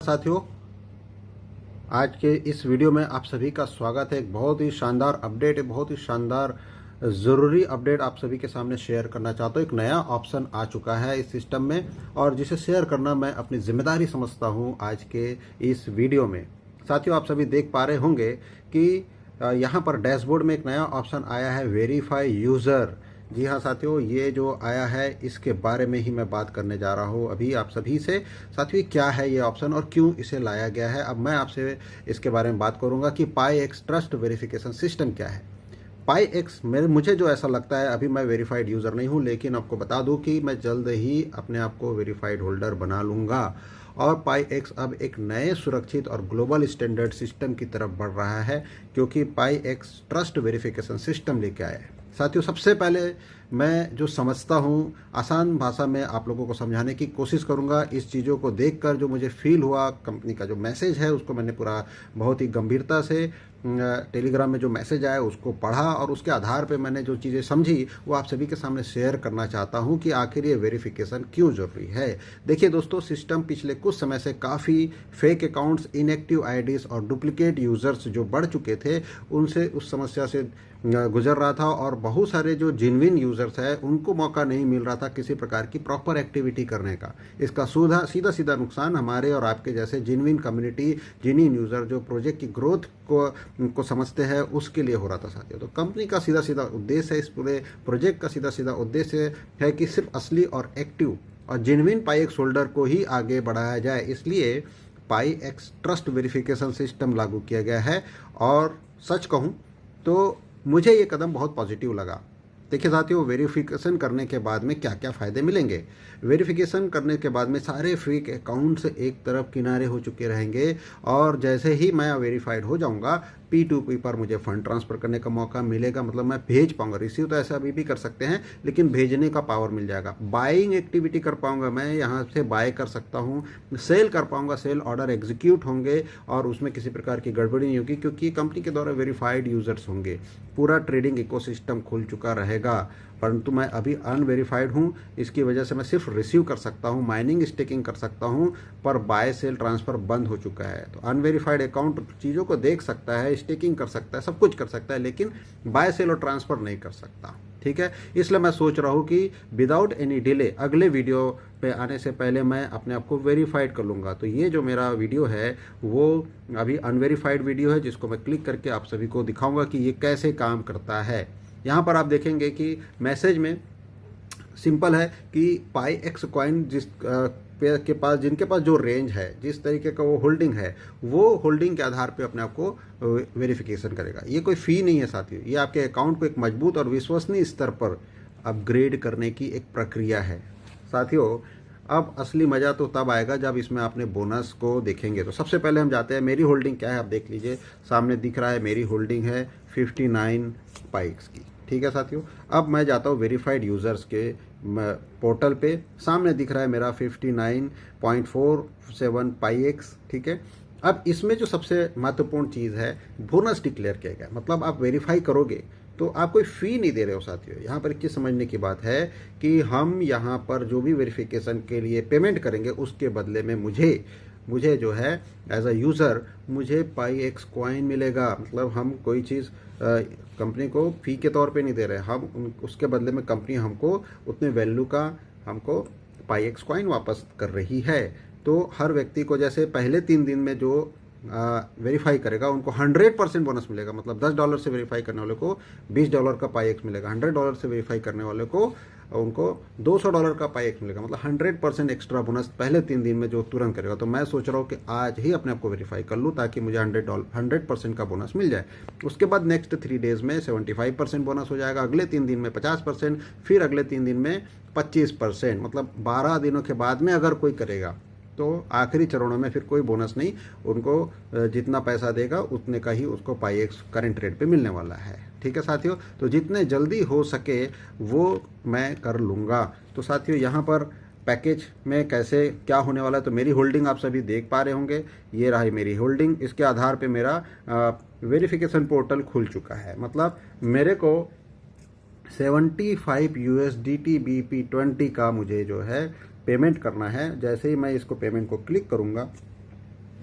साथियों, आज के इस वीडियो में आप सभी का स्वागत है। एक बहुत ही शानदार अपडेट, बहुत ही शानदार ज़रूरी अपडेट आप सभी के सामने शेयर करना चाहता हूँ। एक नया ऑप्शन आ चुका है इस सिस्टम में और जिसे शेयर करना मैं अपनी जिम्मेदारी समझता हूँ आज के इस वीडियो में। साथियों, आप सभी देख पा रहे होंगे कि यहाँ पर डैशबोर्ड में एक नया ऑप्शन आया है, वेरीफाई यूज़र। जी हाँ साथियों, ये जो आया है इसके बारे में ही मैं बात करने जा रहा हूँ अभी आप सभी से। साथियों, क्या है ये ऑप्शन और क्यों इसे लाया गया है, अब मैं आपसे इसके बारे में बात करूँगा कि पाईएक्स ट्रस्ट वेरिफिकेशन सिस्टम क्या है। पाईएक्स मुझे जो ऐसा लगता है, अभी मैं वेरीफाइड यूज़र नहीं हूँ, लेकिन आपको बता दूँ कि मैं जल्द ही अपने आप को वेरीफाइड होल्डर बना लूँगा और पाईएक्स अब एक नए सुरक्षित और ग्लोबल स्टैंडर्ड सिस्टम की तरफ बढ़ रहा है, क्योंकि पाईएक्स ट्रस्ट वेरिफिकेशन सिस्टम लेके आया है। साथियों, सबसे पहले मैं जो समझता हूँ आसान भाषा में आप लोगों को समझाने की कोशिश करूँगा। इस चीज़ों को देखकर जो मुझे फील हुआ, कंपनी का जो मैसेज है उसको मैंने पूरा बहुत ही गंभीरता से टेलीग्राम में जो मैसेज आया उसको पढ़ा और उसके आधार पे मैंने जो चीज़ें समझी वो आप सभी के सामने शेयर करना चाहता हूँ कि आखिर ये वेरिफिकेशन क्यों ज़रूरी है। देखिए दोस्तों, सिस्टम पिछले कुछ समय से काफ़ी फेक अकाउंट्स, इनएक्टिव आईडीज़ और डुप्लीकेट यूज़र्स जो बढ़ चुके थे उनसे उस समस्या से गुजर रहा था और बहुत सारे जो जिनविन यूज़र्स हैं उनको मौका नहीं मिल रहा था किसी प्रकार की प्रॉपर एक्टिविटी करने का। इसका सीधा नुकसान हमारे और आपके जैसे जिनविन कम्युनिटी, जिनविन यूज़र जो प्रोजेक्ट की ग्रोथ को समझते हैं उसके लिए हो रहा था साथियों। तो कंपनी का सीधा उद्देश्य है, इस पूरे प्रोजेक्ट का सीधा उद्देश्य है कि सिर्फ असली और एक्टिव और जिनविन पाईएक्स होल्डर को ही आगे बढ़ाया जाए। इसलिए पाईएक्स ट्रस्ट वेरिफिकेशन सिस्टम लागू किया गया है और सच कहूँ तो मुझे ये कदम बहुत पॉजिटिव लगा। देखिए साथियों, वेरिफिकेशन करने के बाद में क्या क्या फ़ायदे मिलेंगे। वेरिफिकेशन करने के बाद में सारे फेक अकाउंट्स एक तरफ किनारे हो चुके रहेंगे और जैसे ही मैं वेरीफाइड हो जाऊंगा, P2P पर मुझे फ़ंड ट्रांसफ़र करने का मौका मिलेगा। मतलब मैं भेज पाऊंगा, रिसीव तो ऐसा अभी भी कर सकते हैं लेकिन भेजने का पावर मिल जाएगा। बाइंग एक्टिविटी कर पाऊंगा, मैं यहाँ से बाय कर सकता हूँ, सेल कर पाऊंगा, सेल ऑर्डर एग्जीक्यूट होंगे और उसमें किसी प्रकार की गड़बड़ी नहीं होगी क्योंकि कंपनी के द्वारा वेरीफाइड यूज़र्स होंगे। पूरा ट्रेडिंग इकोसिस्टम खुल चुका रहेगा, परंतु मैं अभी अनवेरीफाइड हूँ। इसकी वजह से मैं सिर्फ रिसीव कर सकता हूँ, माइनिंग स्टेकिंग कर सकता हूँ, पर बाय सेल ट्रांसफ़र बंद हो चुका है। तो अनवेरीफाइड अकाउंट चीज़ों को देख सकता है, स्टेकिंग कर सकता है, सब कुछ कर सकता है, लेकिन बाय सेल और ट्रांसफ़र नहीं कर सकता। ठीक है, इसलिए मैं सोच रहा हूँ कि विदाउट एनी डिले अगले वीडियो पे आने से पहले मैं अपने आप को वेरीफाइड कर लूँगा। तो ये जो मेरा वीडियो है वो अभी अनवेरीफाइड वीडियो है, जिसको मैं क्लिक करके आप सभी को दिखाऊंगा कि ये कैसे काम करता है। यहाँ पर आप देखेंगे कि मैसेज में सिंपल है कि पाईएक्स कॉइन के पास, जिनके पास जो रेंज है, जिस तरीके का वो होल्डिंग है, वो होल्डिंग के आधार पे अपने आप को वेरिफिकेशन करेगा। ये कोई फ़ी नहीं है साथियों, ये आपके अकाउंट को एक मजबूत और विश्वसनीय स्तर पर अपग्रेड करने की एक प्रक्रिया है। साथियों, अब असली मज़ा तो तब आएगा जब इसमें आपने बोनस को देखेंगे। तो सबसे पहले हम जाते हैं, मेरी होल्डिंग क्या है आप देख लीजिए, सामने दिख रहा है मेरी होल्डिंग है 59 पाईएक्स की। ठीक है साथियों, अब मैं जाता हूँ वेरीफाइड यूज़र्स के पोर्टल पे, सामने दिख रहा है मेरा 59.47 पाईएक्स। ठीक है, अब इसमें जो सबसे महत्वपूर्ण चीज़ है, बोनस डिक्लेयर किया गया। मतलब आप वेरीफाई करोगे तो आप कोई फ़ी नहीं दे रहे हो साथियों। यहाँ पर एक चीज़ समझने की बात है कि हम यहाँ पर जो भी वेरिफिकेशन के लिए पेमेंट करेंगे उसके बदले में मुझे जो है एज अ यूज़र मुझे पाईएक्स कॉइन मिलेगा। मतलब हम कोई चीज़ कंपनी को फ़ी के तौर पे नहीं दे रहे, हम उसके बदले में कंपनी हमको उतने वैल्यू का हमको पाईएक्स कॉइन वापस कर रही है। तो हर व्यक्ति को जैसे पहले 3 दिन में जो वेरीफाई करेगा उनको 100% बोनस मिलेगा। मतलब $10 से वेरीफाई करने वाले को $20 का पाईएक्स मिलेगा, $100 से वेरीफाई करने वाले को उनको $200 का पाईएक्स मिलेगा। मतलब 100% एक्स्ट्रा बोनस पहले 3 दिन में जो तुरंत करेगा। तो मैं सोच रहा हूँ कि आज ही अपने आप को वेरीफाई कर लूँ ताकि मुझे 100% का बोनस मिल जाए। उसके बाद नेक्स्ट 3 डेज़ में 75% बोनस हो जाएगा, अगले 3 दिन में 50%, फिर अगले 3 दिन में 25%। मतलब 12 दिनों के बाद में अगर कोई करेगा तो आखिरी चरणों में फिर कोई बोनस नहीं, उनको जितना पैसा देगा उतने का ही उसको पाईएक्स करंट रेट पे मिलने वाला है। ठीक है साथियों, तो जितने जल्दी हो सके वो मैं कर लूँगा। तो साथियों, यहाँ पर पैकेज में कैसे क्या होने वाला है, तो मेरी होल्डिंग आप सभी देख पा रहे होंगे, ये रही मेरी होल्डिंग। इसके आधार पे मेरा वेरिफिकेशन पोर्टल खुल चुका है। मतलब मेरे को 75 USDT BP20 का मुझे जो है पेमेंट करना है। जैसे ही मैं इसको पेमेंट को क्लिक करूँगा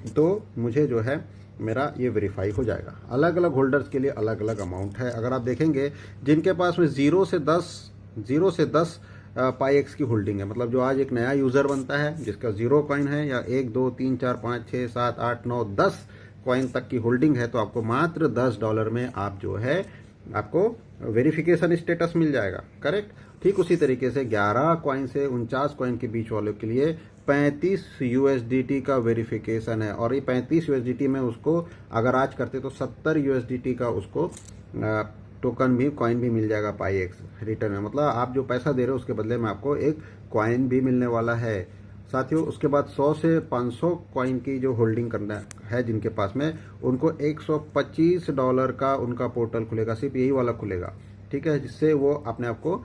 तो मुझे जो है मेरा ये वेरीफाई हो जाएगा। अलग अलग होल्डर्स के लिए अलग अलग अमाउंट है। अगर आप देखेंगे जिनके पास में 0 से 10 पाई एक्स की होल्डिंग है, मतलब जो आज एक नया यूज़र बनता है जिसका 0 कॉइन है या 1 2 3 4 5 6 7 8 9 10 कॉइन तक की होल्डिंग है, तो आपको मात्र $10 में आप जो है आपको वेरिफिकेशन स्टेटस मिल जाएगा। करेक्ट। ठीक उसी तरीके से 11 कॉइन से 49 कॉइन के बीच वालों के लिए 35 USDT का वेरिफिकेशन है, और ये 35 USDT में उसको अगर आज करते तो 70 USDT का उसको टोकन भी, कॉइन भी मिल जाएगा पाई एक्स रिटर्न में। मतलब आप जो पैसा दे रहे हो उसके बदले में आपको एक कॉइन भी मिलने वाला है साथियों। उसके बाद 100 से 500 कॉइन की जो होल्डिंग करना है जिनके पास में, उनको $125 का उनका पोर्टल खुलेगा, सिर्फ यही वाला खुलेगा। ठीक है, जिससे वो अपने आप को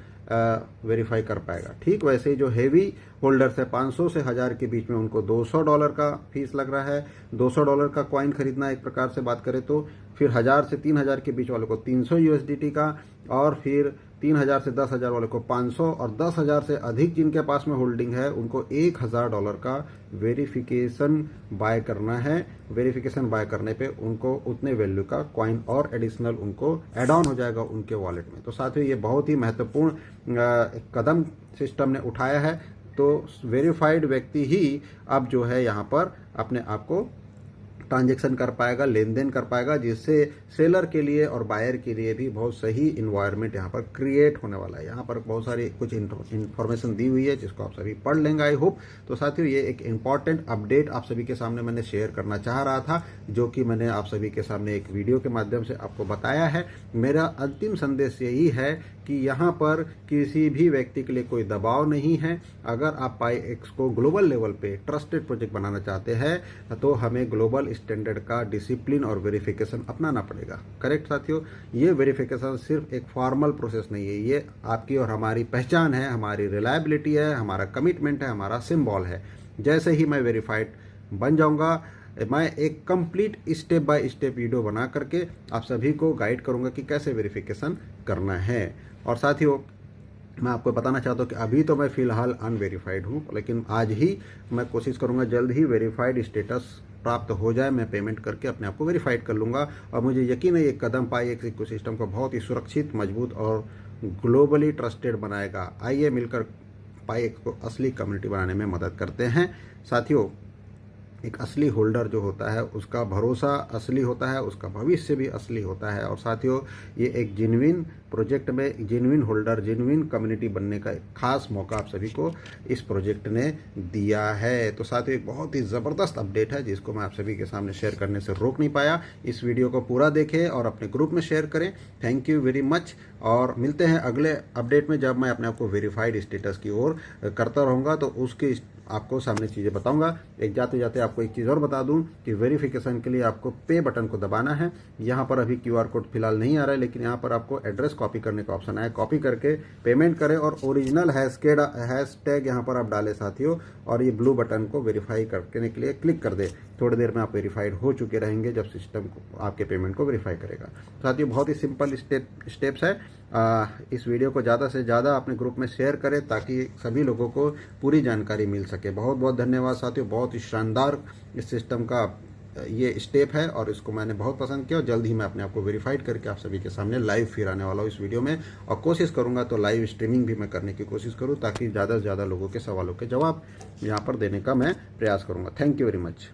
वेरीफाई कर पाएगा। ठीक वैसे ही जो हेवी होल्डर्स है 500 से 1000 के बीच में, उनको $200 का फीस लग रहा है। $200 का कॉइन खरीदना एक प्रकार से बात करें तो। फिर 1000 से 3000 के बीच वालों को 300 USDT का, और फिर 3000 से 10,000 वाले को 500, और 10,000 से अधिक जिनके पास में होल्डिंग है उनको $1000 का वेरिफिकेशन बाय करना है। वेरिफिकेशन बाय करने पे उनको उतने वैल्यू का कॉइन और एडिशनल उनको एड ऑन हो जाएगा उनके वॉलेट में। तो साथियों ये बहुत ही महत्वपूर्ण कदम सिस्टम ने उठाया है। तो वेरीफाइड व्यक्ति ही अब जो है यहाँ पर अपने आप को ट्रांजैक्शन कर पाएगा, लेन देन कर पाएगा, जिससे सेलर के लिए और बायर के लिए भी बहुत सही इन्वायरमेंट यहाँ पर क्रिएट होने वाला है। यहाँ पर बहुत सारी कुछ इन्फॉर्मेशन दी हुई है जिसको आप सभी पढ़ लेंगे आई होप। तो साथियों ये एक इम्पॉर्टेंट अपडेट आप सभी के सामने मैंने शेयर करना चाह रहा था, जो कि मैंने आप सभी के सामने एक वीडियो के माध्यम से आपको बताया है। मेरा अंतिम संदेश यही है कि यहाँ पर किसी भी व्यक्ति के लिए कोई दबाव नहीं है। अगर आप पाई एक्स को ग्लोबल लेवल पे ट्रस्टेड प्रोजेक्ट बनाना चाहते हैं तो हमें ग्लोबल स्टैंडर्ड का डिसिप्लिन और वेरिफिकेशन अपनाना पड़ेगा। करेक्ट साथियों, ये वेरिफिकेशन सिर्फ एक फॉर्मल प्रोसेस नहीं है, ये आपकी और हमारी पहचान है, हमारी रिलायबिलिटी है, हमारा कमिटमेंट है, हमारा सिंबल है। जैसे ही मैं वेरीफाइड बन जाऊंगा, मैं एक complete step by step video बना करके आप सभी को गाइड करूंगा कि कैसे वेरिफिकेशन करना है। और साथियों मैं आपको बताना चाहता हूँ कि अभी तो मैं फ़िलहाल अनवेरीफाइड हूँ, लेकिन आज ही मैं कोशिश करूँगा जल्द ही वेरीफाइड स्टेटस प्राप्त हो जाए। मैं पेमेंट करके अपने आप को वेरीफाइड कर लूँगा, और मुझे यकीन है ये कदम पाई एक्स इकोसिस्टम को बहुत ही सुरक्षित, मजबूत और ग्लोबली ट्रस्टेड बनाएगा। आइए मिलकर पाई एक्स को असली कम्युनिटी बनाने में मदद करते हैं। साथियों एक असली होल्डर जो होता है उसका भरोसा असली होता है, उसका भविष्य भी असली होता है। और साथियों ये एक जेन्युइन प्रोजेक्ट में जेन्युइन होल्डर, जेन्युइन कम्युनिटी बनने का एक खास मौका आप सभी को इस प्रोजेक्ट ने दिया है। तो साथियों एक बहुत ही ज़बरदस्त अपडेट है जिसको मैं आप सभी के सामने शेयर करने से रोक नहीं पाया। इस वीडियो को पूरा देखें और अपने ग्रुप में शेयर करें। थैंक यू वेरी मच, और मिलते हैं अगले अपडेट में जब मैं अपने आप को वेरीफाइड स्टेटस की ओर करता रहूँगा, तो उसकी आपको सामने चीज़ें बताऊंगा। एक जाते जाते आपको एक चीज़ और बता दूं कि वेरिफिकेशन के लिए आपको पे बटन को दबाना है। यहाँ पर अभी QR कोड फिलहाल नहीं आ रहा है, लेकिन यहाँ पर आपको एड्रेस कॉपी करने का ऑप्शन है। कॉपी करके पेमेंट करें और ओरिजिनल हैशटैग यहाँ पर आप डालें साथियों, और ये ब्लू बटन को वेरीफाई करने के लिए क्लिक कर दे। थोड़ी देर में आप वेरीफाइड हो चुके रहेंगे जब सिस्टम आपके पेमेंट को वेरीफाई करेगा। साथियों बहुत ही सिंपल स्टेप्स है। इस वीडियो को ज़्यादा से ज़्यादा अपने ग्रुप में शेयर करें ताकि सभी लोगों को पूरी जानकारी मिल सके। बहुत बहुत धन्यवाद साथियों, बहुत ही शानदार इस सिस्टम का ये स्टेप है और इसको मैंने बहुत पसंद किया। और जल्द ही मैं अपने आप को वेरीफाइड करके आप सभी के सामने लाइव फिर आने वाला हूँ इस वीडियो में, और कोशिश करूँगा तो लाइव स्ट्रीमिंग भी मैं करने की कोशिश करूँ ताकि ज़्यादा से ज़्यादा लोगों के सवालों के जवाब यहाँ पर देने का मैं प्रयास करूँगा। Thank you very much.